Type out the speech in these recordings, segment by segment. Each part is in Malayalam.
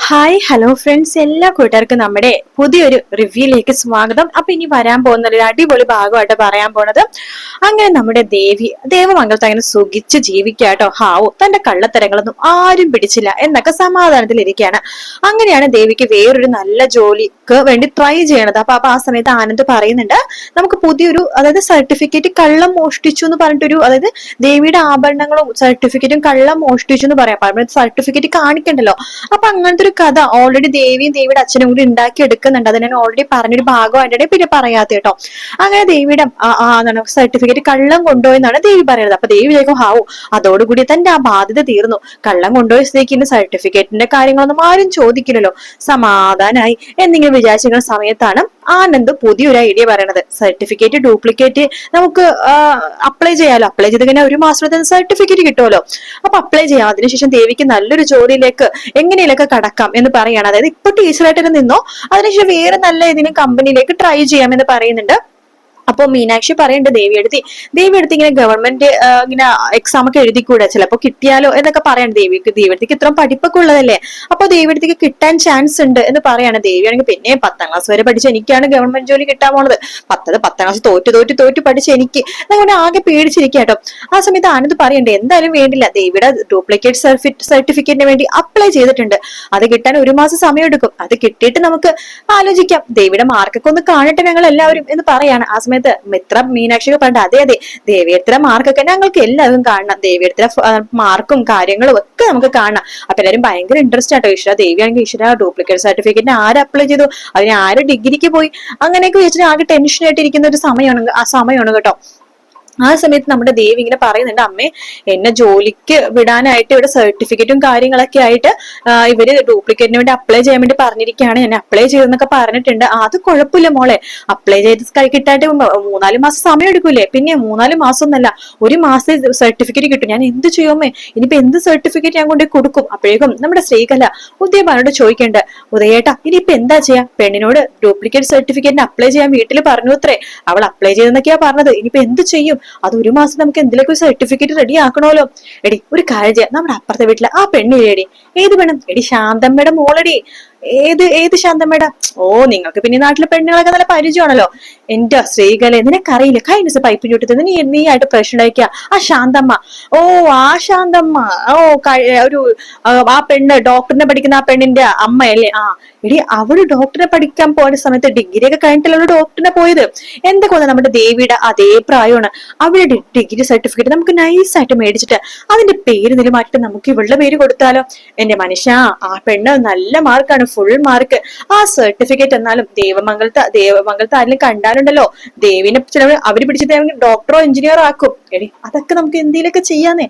ഹായ് ഹലോ ഫ്രണ്ട്സ്, എല്ലാ കൂട്ടുകാർക്കും നമ്മുടെ പുതിയൊരു റിവ്യൂയിലേക്ക് സ്വാഗതം. അപ്പൊ ഇനി വരാൻ പോകുന്ന ഒരു അടിപൊളി ഭാഗമായിട്ട് പറയാൻ പോണത്, അങ്ങനെ നമ്മുടെ ദേവമംഗലത്ത് അങ്ങനെ സുഖിച്ച് ജീവിക്കാട്ടോ. ഹാവോ, തന്റെ കള്ളത്തരങ്ങളൊന്നും ആരും പിടിച്ചില്ല എന്നൊക്കെ സമാധാനത്തിൽ ഇരിക്കുകയാണ്. അങ്ങനെയാണ് ദേവിക്ക് വേറൊരു നല്ല ജോലിക്ക് വേണ്ടി ട്രൈ ചെയ്യണത്. അപ്പൊ ആ സമയത്ത് ആനന്ദ് പറയുന്നുണ്ട്, നമുക്ക് പുതിയൊരു അതായത് സർട്ടിഫിക്കറ്റ് കള്ളം മോഷ്ടിച്ചു എന്ന് പറഞ്ഞിട്ടൊരു, അതായത് ദേവിയുടെ ആഭരണങ്ങളും സർട്ടിഫിക്കറ്റും കള്ളം മോഷ്ടിച്ചു എന്ന് പറയാം. സർട്ടിഫിക്കറ്റ് കാണിക്കണ്ടല്ലോ. അപ്പൊ അങ്ങനത്തെ ഒരു കഥ ഓൾറെഡി ദേവിയും ദേവിയുടെ അച്ഛനും കൂടി ഉണ്ടാക്കി എടുക്കുന്നുണ്ട്. അത് ഞാൻ ഓൾറെഡി പറഞ്ഞൊരു ഭാഗമായിട്ടാണ് പിന്നെ പറയാത്ത കേട്ടോ. അങ്ങനെ ദേവിയുടെ സർട്ടിഫിക്കറ്റ് കള്ളം കൊണ്ടുപോയെന്നാണ് ദേവി പറയുന്നത്. അപ്പൊ ദേവി ചോദിക്കും, ഹാവു, അതോടുകൂടി തന്റെ ആ ബാധ്യത തീർന്നു. കള്ളം കൊണ്ടുപോയ സ്ഥിതിക്ക് ഇന്ന് സർട്ടിഫിക്കറ്റിന്റെ കാര്യങ്ങളൊന്നും ആരും ചോദിക്കില്ലല്ലോ, സമാധാനായി എന്നിങ്ങനെ വിചാരിച്ചിരുന്ന സമയത്താണ് ആനന്ദ് പുതിയൊരു ഐഡിയ പറയണത്. സർട്ടിഫിക്കറ്റ് ഡ്യൂപ്ലിക്കേറ്റ് നമുക്ക് അപ്ലൈ ചെയ്യാലോ. അപ്ലൈ ചെയ്ത് കഴിഞ്ഞാൽ ഒരു മാസത്തിന് സർട്ടിഫിക്കറ്റ് കിട്ടുമല്ലോ. അപ്പൊ അപ്ലൈ ചെയ്യാം. അതിനുശേഷം ദേവിക്ക് നല്ലൊരു ജോലിയിലേക്ക് എങ്ങനെയൊക്കെ കടക്കാം എന്ന് പറയാണ്. അതായത് ഇപ്പൊ ടീച്ചറായിട്ട് നിന്നോ, അതിനുശേഷം വേറെ നല്ല ഏതെങ്കിലും കമ്പനിയിലേക്ക് ട്രൈ ചെയ്യാം എന്ന് പറയുന്നുണ്ട്. അപ്പൊ മീനാക്ഷി പറയുന്നുണ്ട് ദേവിയെടുത്ത് ഇങ്ങനെ ഗവൺമെന്റ് ഇങ്ങനെ എക്സാം ഒക്കെ എഴുതിക്കൂടെ, ചിലപ്പോ കിട്ടിയാലോ എന്നൊക്കെ പറയാണ്. ദേവിയെടുത്തേക്ക് ഇത്രയും പഠിപ്പൊക്കെ ഉള്ളതല്ലേ, അപ്പൊ ദേവിയെടുത്തേക്ക് കിട്ടാൻ ചാൻസ് ഉണ്ട് എന്ന് പറയാണ്. ദേവിയാണെങ്കിൽ പിന്നെ 10ാം ക്ലാസ് വരെ പഠിച്ച എനിക്കാണ് ഗവൺമെന്റ് ജോലി കിട്ടാൻ പോണത്. 10ാം ക്ലാസ് തോറ്റ് പഠിച്ച എനിക്ക് അതുകൊണ്ട് ആകെ പേടിച്ചിരിക്കുക കേട്ടോ. ആ സമയത്ത് ആനന്ദ് പറയണ്ടേ, എന്തായാലും വേണ്ടില്ല, ദേവിയുടെ ഡ്യൂപ്ലിക്കേറ്റ് സർട്ടിഫിക്കറ്റിന് വേണ്ടി അപ്ലൈ ചെയ്തിട്ടുണ്ട്. അത് കിട്ടാൻ ഒരു മാസം സമയം എടുക്കും. അത് കിട്ടിയിട്ട് നമുക്ക് ആലോചിക്കാം. ദേവിയുടെ മാർക്കൊക്കെ ഒന്ന് കാണട്ടെ ഞങ്ങൾ എല്ലാവരും എന്ന് പറയാണ്. ആ സമയത്ത് മിത്ര മീനാക്ഷി പറഞ്ഞിട്ട്, അതെ ദേവിയെത്ര മാർക്കൊക്കെ ഞങ്ങൾക്ക് എല്ലാവരും കാണണം, ദേവിയെത്ര മാർക്കും കാര്യങ്ങളും ഒക്കെ നമുക്ക് കാണണം. അപ്പൊ എല്ലാവരും ഭയങ്കര ഇൻട്രസ്റ്റ് ആട്ടോ. ദേവിയാണെങ്കിൽ ഡ്യൂപ്ലിക്കേറ്റ് സർട്ടിഫിക്കറ്റിന് ആര് അപ്ലൈ ചെയ്തു, അതിന് ആര് ഡിഗ്രിക്ക് പോയി, അങ്ങനെയൊക്കെ വെച്ചിട്ട് ആകെ ടെൻഷൻ ആയിട്ടിരിക്കുന്ന ഒരു സമയമാണ് കേട്ടോ. ആ സമയത്ത് നമ്മുടെ ദേവി ഇങ്ങനെ പറയുന്നുണ്ട്, അമ്മേ എന്നെ ജോലിക്ക് വിടാനായിട്ട് ഇവിടെ സർട്ടിഫിക്കറ്റും കാര്യങ്ങളൊക്കെ ആയിട്ട് ഇവര് ഡ്യൂപ്ലിക്കേറ്റിന് വേണ്ടി അപ്ലൈ ചെയ്യാൻ വേണ്ടി പറഞ്ഞിരിക്കുകയാണ്. എന്നെ അപ്ലൈ ചെയ്തെന്നൊക്കെ പറഞ്ഞിട്ടുണ്ട്. അത് കുഴപ്പമില്ല മോളെ, അപ്ലൈ ചെയ്ത് കിട്ടായിട്ട് 3-4 മാസം സമയം എടുക്കൂലേ. പിന്നെ 3-4 മാസം ഒന്നല്ല, ഒരു മാസം സർട്ടിഫിക്കറ്റ് കിട്ടും. ഞാൻ എന്ത് ചെയ്യുമേ, ഇനിയിപ്പോ എന്ത് സർട്ടിഫിക്കറ്റ് ഞാൻ കൊണ്ടുപോയി കൊടുക്കും. അപ്പോഴേക്കും നമ്മുടെ ശ്രീകല ഉദയഭാനോട് ചോദിക്കേണ്ട, ഉദയേട്ടാ ഇനിയിപ്പോ എന്താ ചെയ്യാ, പെണ്ണിനോട് ഡ്യൂപ്ലിക്കേറ്റ് സർട്ടിഫിക്കറ്റിന് അപ്ലൈ ചെയ്യാൻ വീട്ടിൽ പറഞ്ഞു അത്രേ, അവൾ അപ്ലൈ ചെയ്തെന്നൊക്കെയാ പറഞ്ഞത്. ഇനിയിപ്പോ എന്ത് ചെയ്യും, അത് ഒരു മാസം നമുക്ക് എന്തിലൊക്കെ സർട്ടിഫിക്കറ്റ് റെഡി ആക്കണമല്ലോ. എടി ഒരു കാര്യം ചെയ്യാം, നമ്മുടെ അപ്പുറത്തെ വീട്ടിലെ ആ പെണ്ണില്ലേടി, ഏത് പെണ്ണും, എടി ശാന്തമ്മയുടെ മോളടി. ഏത് ശാന്തമ്മയുടെ? ഓ, നിങ്ങൾക്ക് പിന്നെ നാട്ടിലെ പെണ്ണുങ്ങളൊക്കെ നല്ല പരിചയമാണല്ലോ. എന്റെ ശ്രീകല, നിനക്കറിയില്ല, കഴിഞ്ഞ ദിവസം പൈപ്പിന് ചുട്ടത് നീ ആയിട്ട് പ്രശ്നം ഉണ്ടാക്കിയ ആ ശാന്തമ്മ. ഓ, ആ ശാന്തമ്മ, ഓ ഒരു ആ പെണ്ണ് ഡോക്ടറിനെ പഠിക്കുന്ന ആ പെണ്ണിന്റെ അമ്മയല്ലേ? ആ എടി, അവള് ഡോക്ടറെ പഠിക്കാൻ പോയ സമയത്ത് ഡിഗ്രി ഒക്കെ കഴിഞ്ഞിട്ടല്ല അവള് ഡോക്ടറിനെ പോയത്. എന്തൊക്കെ നമ്മുടെ ദേവിയുടെ അതേ പ്രായമാണ്. അവളുടെ ഡിഗ്രി സർട്ടിഫിക്കറ്റ് നമുക്ക് നൈസായിട്ട് മേടിച്ചിട്ട് അതിന്റെ പേര് നില മാറ്റിട്ട് നമുക്ക് ഇവളുടെ പേര് കൊടുത്താലോ? എന്റെ മനുഷ്യ, ആ പെണ്ണ് നല്ല മാർക്കാണ്, ഫുൾ മാർക്ക്. ആ സർട്ടിഫിക്കറ്റ് എന്നാലും ദേവമംഗലത്ത് ആരെങ്കിലും കണ്ടാലുണ്ടല്ലോ, ദേവിനെ ചിലവ് അവര് പിടിച്ചിട്ട് ഡോക്ടറോ എഞ്ചിനീയറോ ആക്കും. എടി, അതൊക്കെ നമുക്ക് എന്തെങ്കിലുമൊക്കെ ചെയ്യാന്നേ.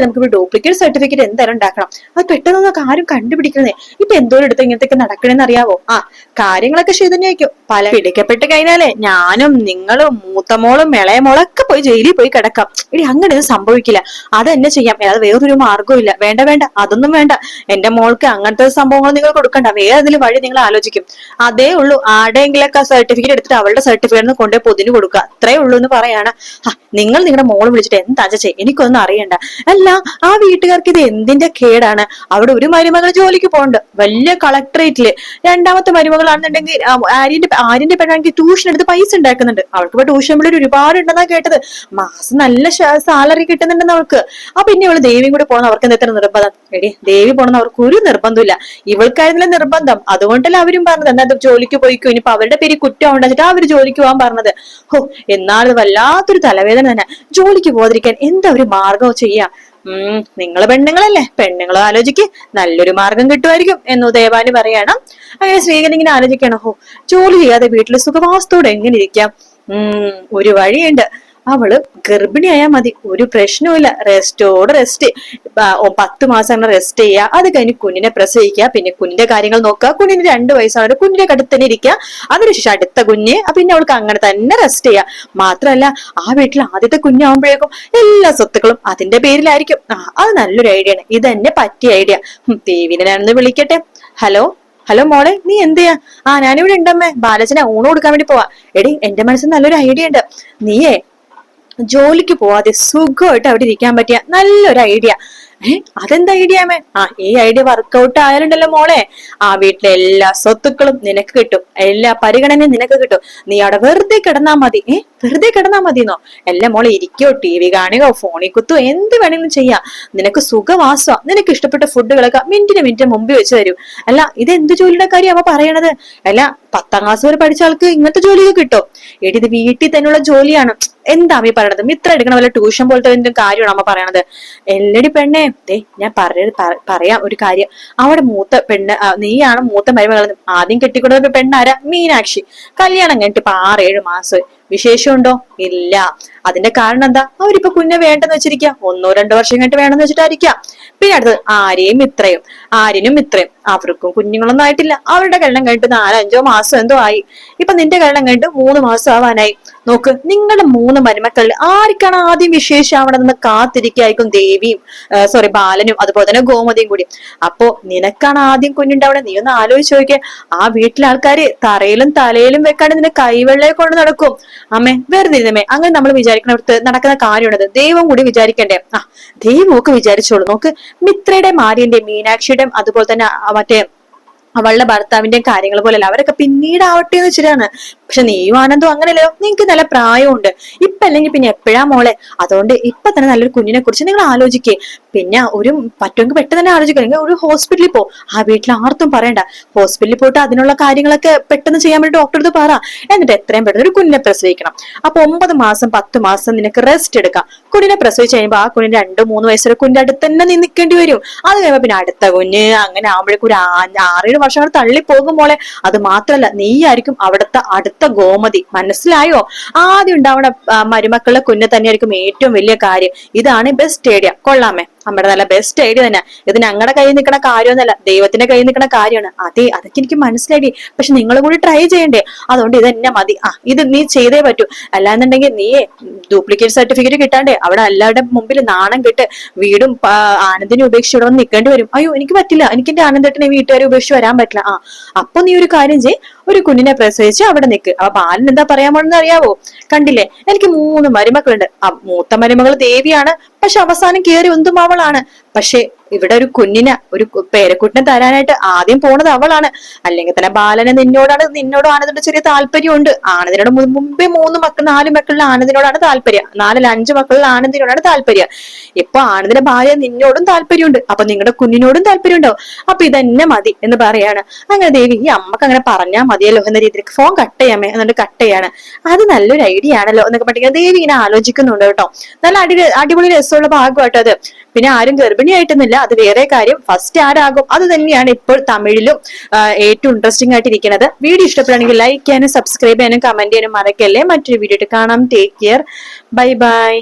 നമുക്ക് ഡ്യൂപ്ലിക്കേറ്റ് സർട്ടിഫിക്കറ്റ് എന്തായാലും ഉണ്ടാക്കണം. അത് പെട്ടെന്നൊക്കെ ആരും കണ്ടുപിടിക്കുന്നേ. ഇപ്പൊ എന്തോരം എടുത്ത് ഇങ്ങനത്തെ നടക്കണെന്ന് അറിയാവോ? ആ കാര്യങ്ങളൊക്കെ ശരി തന്നെയായിരിക്കും. പല പിടിക്കപ്പെട്ട് കഴിഞ്ഞാലേ ഞാനും നിങ്ങളും മൂത്തമോളും ഇളയമോളൊക്കെ പോയി ജയിലിൽ പോയി കിടക്കാം. ഇനി അങ്ങനെ സംഭവിക്കില്ല. അത് തന്നെ ചെയ്യാം. അത് വേറൊരു മാർഗവും ഇല്ല. വേണ്ട, അതൊന്നും വേണ്ട. എന്റെ മോൾക്ക് അങ്ങനത്തെ സംഭവങ്ങൾ നിങ്ങൾ കൊടുക്കണ്ട. വേറെ അതിൽ വഴി നിങ്ങൾ ആലോചിക്കും. അതേ ഉള്ളൂ. ആരുടെയെങ്കിലൊക്കെ സർട്ടിഫിക്കറ്റ് എടുത്തിട്ട് അവളുടെ സർട്ടിഫിക്കറ്റ് കൊണ്ടുപോയി പൊതിന് കൊടുക്കുക, അത്രേ ഉള്ളൂ എന്ന് പറയാണ്. നിങ്ങൾ നിങ്ങളുടെ മോള് വിളിച്ചിട്ട് എന്താ ചെയ്യും, എനിക്കൊന്നും അറിയണ്ട. അല്ല, ആ വീട്ടുകാർക്ക് ഇത് എന്തിന്റെ കേടാണ്? അവിടെ ഒരു മരുമകൾ ജോലിക്ക് പോകണ്ട്, വലിയ കളക്ടറേറ്റില്. രണ്ടാമത്തെ മരുമകളാണെന്നുണ്ടെങ്കിൽ ആര്യന്റെ പെണ്ണാണെങ്കിൽ ട്യൂഷൻ എടുത്ത് പൈസ ഉണ്ടാക്കുന്നുണ്ട്. അവൾക്ക് ഇപ്പൊ ട്യൂഷൻ പിള്ളേർ ഒരുപാട് ഉണ്ടെന്നാ കേട്ടത്. മാസം നല്ല സാലറി കിട്ടുന്നുണ്ടെന്ന് അവൾക്ക്. പിന്നെ ഇവള് ദേവിയും കൂടെ പോകണം. അവർക്ക് എത്ര നിർബന്ധം? എടി, ദേവി പോകണമെന്ന് അവർക്ക് ഒരു നിർബന്ധമില്ല. ഇവൾക്കായിരുന്നില്ല നിർബന്ധം. അതുകൊണ്ടല്ല അവരും പറഞ്ഞത് എന്താ ജോലിക്ക് പോയിക്കോ, ഇനിയിപ്പൊ അവരുടെ പേര് കുറ്റം ഉണ്ടാച്ചിട്ട് അവര് ജോലിക്ക് പോകാൻ പറഞ്ഞത്. എന്നാൽ വല്ലാത്തൊരു തലവേദന തന്നെ. ജോലിക്ക് പോകാതിരിക്കാൻ എന്താ ഒരു മാർഗം ചെയ്യാ? നിങ്ങള് പെണ്ണുങ്ങളല്ലേ, പെണ്ണുങ്ങളും ആലോചിക്ക്, നല്ലൊരു മാർഗം കിട്ടുമായിരിക്കും എന്ന് ദേവാനി പറയണം. അങ്ങനെ ശ്രീകൻ ഇങ്ങനെ ആലോചിക്കണം, ജോലി ചെയ്യാതെ വീട്ടില് സുഖവാസത്തോടെ എങ്ങനെ ഇരിക്കാം? ഒരു വഴിയുണ്ട്. അവള് ഗർഭിണിയായാൽ മതി, ഒരു പ്രശ്നവുമില്ല. റെസ്റ്റോട് റെസ്റ്റ്. 10 മാസം അങ്ങനെ റെസ്റ്റ് ചെയ്യുക. അത് കഴിഞ്ഞ് കുഞ്ഞിനെ പ്രസവിക്കുക. പിന്നെ കുഞ്ഞിന്റെ കാര്യങ്ങൾ നോക്കുക. കുഞ്ഞിന് 2 വയസ്സാണ്, കുഞ്ഞിന്റെ അടുത്ത് തന്നെ ഇരിക്കുക. അതിനുശേഷം അടുത്ത കുഞ്ഞ്. പിന്നെ അവൾക്ക് അങ്ങനെ തന്നെ റെസ്റ്റ് ചെയ്യുക. മാത്രമല്ല, ആ വീട്ടിൽ ആദ്യത്തെ കുഞ്ഞാവുമ്പോഴേക്കും എല്ലാ സ്വത്തുക്കളും അതിന്റെ പേരിലായിരിക്കും. അത് നല്ലൊരു ഐഡിയ ആണ്. ഇതെന്നെ പറ്റിയ ഐഡിയ. ദേവിനെ ഞാനൊന്ന് വിളിക്കട്ടെ. ഹലോ മോളെ, നീ എന്ത് ചെയ്യാ? ഞാനിവിടെ ഉണ്ടമ്മേ, ബാലച്ചനെ ഊണ് കൊടുക്കാൻ വേണ്ടി പോവാ. എടി, എന്റെ മനസ്സിൽ നല്ലൊരു ഐഡിയ ഉണ്ട്. നീയേ ജോലിക്ക് പോവാതെ സുഖമായിട്ട് അവിടെ ഇരിക്കാൻ പറ്റിയ നല്ലൊരു ഐഡിയ. അതെന്താ ഐഡിയ അമ്മേ? ഈ ഐഡിയ വർക്കൗട്ട് ആയാലുണ്ടല്ലോ മോളെ, ആ വീട്ടിലെ എല്ലാ സ്വത്തുക്കളും നിനക്ക് കിട്ടും, എല്ലാ പരിഗണനയും നിനക്ക് കിട്ടും. നീ അവിടെ വെറുതെ കിടന്നാ മതി. വെറുതെ കിടന്നാ മതിന്നോ? എല്ലാം മോളെ ഇരിക്കോ, TV കാണുകയോ, ഫോണിൽ കുത്തോ, എന്ത് വേണമെങ്കിലും ചെയ്യാം. നിനക്ക് സുഖവാസ, നിനക്ക് ഇഷ്ടപ്പെട്ട ഫുഡുകളൊക്കെ മിനിറ്റിന് മുമ്പിൽ വെച്ച് തരും. അല്ല, ഇത് എന്ത് ജോലിയുടെ കാര്യം അവ പറയണത്? അല്ല, 10ാം ക്ലാസ് വരെ പഠിച്ച ആൾക്ക് ഇങ്ങനത്തെ ജോലിയൊക്കെ കിട്ടും? എടി, ഇത് വീട്ടിൽ തന്നെയുള്ള ജോലിയാണ്. എന്താ അമ്മ പറയണത്? മിത്ര എടുക്കണ വല്ല ട്യൂഷൻ പോലത്തെ കാര്യമാണ് അമ്മ പറയണത്. എല്ലടി പെണ്ണെ, ഞാൻ പറയാം ഒരു കാര്യം. അവിടെ മൂത്ത പെണ്ണ് നീയാണ്, മൂത്ത മരുമകൾ. ആദ്യം കെട്ടിക്കൊടുത്ത പെണ്ണാരാ? മീനാക്ഷി. കല്യാണം കഴിഞ്ഞിട്ട് ഇപ്പൊ 6-7 മാസം. വിശേഷമുണ്ടോ? ഇല്ല. അതിന്റെ കാരണം എന്താ? അവരിപ്പൊ കുഞ്ഞെ വേണ്ടെന്ന് വെച്ചിരിക്കുക. 1-2 വർഷം കഴിഞ്ഞിട്ട് വേണമെന്ന് വെച്ചിട്ടായിരിക്കാം. പിന്നെ അടുത്തത് ആര്യനും ഇത്രയും അവർക്കും കുഞ്ഞുങ്ങളൊന്നും ആയിട്ടില്ല. അവരുടെ കല്യാണം കഴിഞ്ഞിട്ട് 4-5 മാസം എന്തോ ആയി. ഇപ്പൊ നിന്റെ കല്യാണം കഴിഞ്ഞിട്ട് 3 മാസം ആവാനായി. നോക്ക്, നിങ്ങളുടെ 3 മരുമക്കളിൽ ആർക്കാണ് ആദ്യം വിശേഷമാവണമെന്ന് കാത്തിരിക്കായിരിക്കും ദേവിയും ബാലനും അതുപോലെ തന്നെ ഗോമതിയും കൂടി. അപ്പോ നിനക്കാണ് ആദ്യം കുഞ്ഞുണ്ടാവണേ. നീ ഒന്ന് ആലോചിച്ച് നോക്കിയേ. ആ വീട്ടിലെ ആൾക്കാര് തറയിലും തലയിലും വെക്കാണ്ട് നിന്നെ കൈവെള്ളയെ കൊണ്ട് നടക്കും. അമ്മേ, വെറുതെ ഇരുന്നമ്മേ. അങ്ങനെ നമ്മൾ വിചാരിക്കണടുത്ത് നടക്കുന്ന കാര്യമാണത്. ദൈവം കൂടി വിചാരിക്കണ്ടേ? ദൈവമൊക്കെ വിചാരിച്ചോളൂ. നോക്ക്, മിത്രയുടെയും ആര്യന്റെയും മീനാക്ഷിയുടെയും അതുപോലെ തന്നെ മറ്റേ അവളുടെ ഭർത്താവിന്റെയും കാര്യങ്ങൾ പോലെയല്ല, അവരൊക്കെ പിന്നീട് ആവട്ടെ എന്ന് വെച്ചിട്ടാണ്. പക്ഷെ നീയും ആനന്ദും അങ്ങനെയല്ലോ. നിങ്ങക്ക് നല്ല പ്രായമുണ്ട്. ഇപ്പൊ അല്ലെങ്കിൽ പിന്നെ എപ്പോഴാ മോളെ? അതുകൊണ്ട് ഇപ്പൊ തന്നെ നല്ലൊരു കുഞ്ഞിനെ കുറിച്ച് നിങ്ങൾ ആലോചിക്കേ. പിന്നെ പറ്റുമെങ്കിൽ പെട്ടെന്ന് തന്നെ ആലോചിക്കുക. ഒരു ഹോസ്പിറ്റലിൽ പോ. ആ വീട്ടിൽ ആർത്തും പറയണ്ട. ഹോസ്പിറ്റലിൽ പോയിട്ട് അതിനുള്ള കാര്യങ്ങളൊക്കെ പെട്ടെന്ന് ചെയ്യാൻ വേണ്ടി ഡോക്ടർ അടുത്ത് പറ. എന്നിട്ട് എത്രയും പെട്ടെന്ന് ഒരു കുഞ്ഞിനെ പ്രസവിക്കണം. അപ്പൊ 9 മാസം 10 മാസം നിനക്ക് റെസ്റ്റ് എടുക്കാം. കുഞ്ഞിനെ പ്രസവിച്ച് കഴിയുമ്പോൾ ആ കുഞ്ഞിന് 2-3 വയസ്സുള്ള കുഞ്ഞിന്റെ അടുത്ത് തന്നെ നീ നിൽക്കേണ്ടി വരും. അത് കഴിയുമ്പോ പിന്നെ അടുത്ത കുഞ്ഞ്, അങ്ങനെ ആവുമ്പോഴേക്കും ഒരു 6-7 വർഷം തള്ളി പോകും മോളെ. അത് മാത്രല്ല, നീയായിരിക്കും അവിടുത്തെ അടുത്ത ഗോമതി. മനസ്സിലായോ? ആദ്യം ഉണ്ടാവുന്ന മരുമക്കളുടെ കുഞ്ഞ് തന്നെയായിരിക്കും ഏറ്റവും വലിയ കാര്യം. ഇതാണ് ബെസ്റ്റ് ഐഡിയ. കൊള്ളാമേ? നമ്മുടെ നല്ല ബെസ്റ്റ് ഐഡിയ തന്നെ. ഇത് ഞങ്ങളുടെ കയ്യിൽ നിൽക്കുന്ന കാര്യമൊന്നുമല്ല, ദൈവത്തിന്റെ കയ്യിൽ നിൽക്കുന്ന കാര്യമാണ്. അതെ, അതൊക്കെ എനിക്ക് മനസ്സിലായി. പക്ഷെ നിങ്ങൾ കൂടി ട്രൈ ചെയ്യണ്ടേ? അതുകൊണ്ട് ഇത് തന്നെ മതി. ഇത് നീ ചെയ്തേ പറ്റൂ. അല്ലാന്നുണ്ടെങ്കിൽ നീയെ ഡ്യൂപ്ലിക്കേറ്റ് സർട്ടിഫിക്കറ്റ് കിട്ടാണ്ടേ അവിടെ എല്ലാവരുടെ മുമ്പിൽ നാണം കെട്ട് വീടും ആനന്ദിനെ ഉപേക്ഷിച്ച് ഇവിടെ വന്ന് നിൽക്കേണ്ടി വരും. അയ്യോ, എനിക്ക് പറ്റില്ല, എനിക്ക് എന്റെ ആനന്ദേട്ടനെ വീട്ടുകാരെ ഉപേക്ഷിച്ച് വരാൻ പറ്റില്ല. അപ്പൊ നീ ഒരു കാര്യം ചെയ്യ്, ഒരു കുഞ്ഞിനെ പ്രസവിച്ച് അവിടെ നിൽക്ക്. അപ്പൊ ബാലൻ എന്താ പറയാൻ പോണെന്ന് അറിയാവോ? കണ്ടില്ലേ, എനിക്ക് 3 മരുമക്കളുണ്ട്. മൂത്ത മരുമകൾ ദേവിയാണ്. പക്ഷെ അവസാനം കേറി ഒന്നും അവളാണ്. പക്ഷെ ഇവിടെ ഒരു കുഞ്ഞിനെ, ഒരു പേരക്കുട്ടിനെ തരാനായിട്ട് ആദ്യം പോണത് അവളാണ്. അല്ലെങ്കിൽ തന്നെ ബാലന് നിന്നോടും ആനന്ദിന്റെ ചെറിയ താല്പര്യമുണ്ട്. ആനന്ദിനോട് മുമ്പേ 4 മക്കളിൽ ആനന്ദിനോടാണ് താല്പര്യം. 4-5 മക്കളിൽ ആനന്ദിനോടാണ് താല്പര്യം. ഇപ്പൊ ആനന്ദിന്റെ ഭാര്യ നിന്നോടും താല്പര്യമുണ്ട്. അപ്പൊ നിങ്ങളുടെ കുഞ്ഞിനോടും താല്പര്യമുണ്ടോ? അപ്പൊ ഇതന്നെ മതി എന്ന് പറയാണ്. അങ്ങനെ ദേവി, ഈ അമ്മക്ക് അങ്ങനെ പറഞ്ഞാൽ മതിയല്ലോ എന്ന രീതിയിൽ ഫോൺ കട്ട് ചെയ്യാമേ എന്നിട്ട് കട്ട് ചെയ്യാണ്. അത് നല്ലൊരു ഐഡിയ ആണല്ലോ എന്നൊക്കെ പഠിക്കുന്നത് ദേവി ഇങ്ങനെ ആലോചിക്കുന്നുണ്ട് കേട്ടോ. നല്ല അടിപൊളി രസമുള്ള ഭാഗമായിട്ടോ അത്. പിന്നെ ആരും ഗർഭിണിയായിട്ടൊന്നുമില്ല, അത് വേറെ കാര്യം. ഫസ്റ്റ് ആരാകും അത് തന്നെയാണ് ഇപ്പോൾ തമിഴിലും ഏറ്റവും ഇൻട്രസ്റ്റിംഗ് ആയിട്ട് ഇരിക്കുന്നത്. വീഡിയോ ഇഷ്ടപ്പെടുകയാണെങ്കിൽ ലൈക്ക് ചെയ്യാനും സബ്സ്ക്രൈബ് ചെയ്യാനും കമന്റ് ചെയ്യാനും മറക്കല്ലേ. മറ്റൊരു വീഡിയോ കാണാം. Take care. Bye bye.